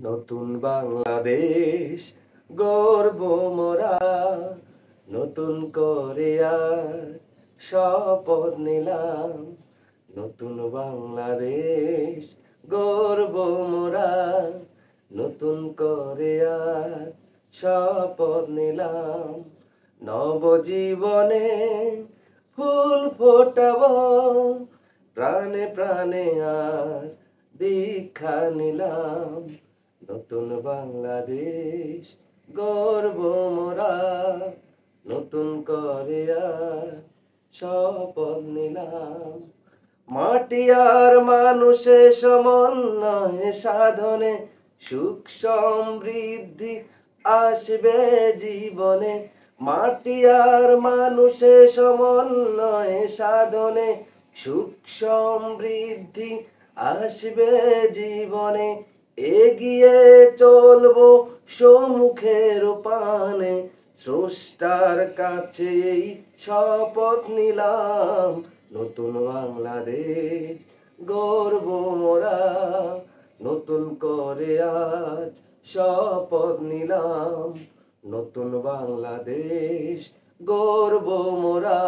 নতুন বাংলাদেশ গর্ব মোরা, নতুন করে আজ শপথ নিলাম। নতুন বাংলাদেশ গর্ব মোরা, নতুন করে আজ শপথ নিলাম। নবজীবনে ফুল ফোটাবো, প্রাণে প্রাণে আজ দীক্ষা নিলাম। নতুন বাংলাদেশ গর্ব মোরা, নতুন করে আজ শপথ নিলাম। মাটি আর মানুষের সমন্বয়ে সাধনে সুখ সমৃদ্ধি আসবে জীবনে। মাটি আর মানুষের সমন্বয়ে সাধনে সুখ সমৃদ্ধি আসবে জীবনে। এগিয়ে চলবো সম্মুখের পানে, স্রষ্টার কাছে এই শপথ নিলাম। নতুন বাংলাদেশ গর্ব মোরা, নতুন করে আজ শপথ নিলাম। নতুন বাংলাদেশ গর্ব মোরা,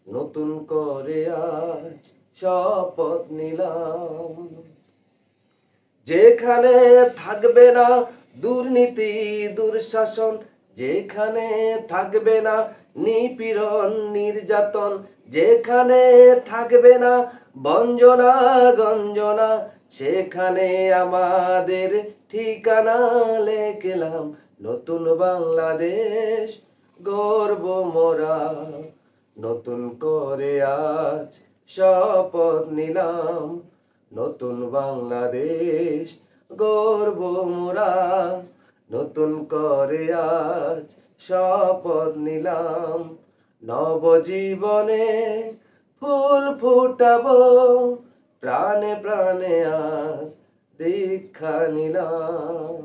নতুন করে আজ শপথ নিলাম। যেখানে থাকবে না দুর্নীতি দুঃশাসন, যেখানে থাকবে না নিপীড়ন নির্যাতন, যেখানে থাকবে না বঞ্চনা গঞ্জনা, সেখানে আমাদের ঠিকানা লিখলাম। নতুন বাংলাদেশ গর্ব মোরা, নতুন করে আজ শপথ নিলাম। নতুন বাংলাদেশ গর্ব মোরা, নতুন করে আজ শপথ নিলাম। নবজীবনে ফুল ফুটাবো, প্রাণে প্রাণে আজ দীক্ষা নিলাম।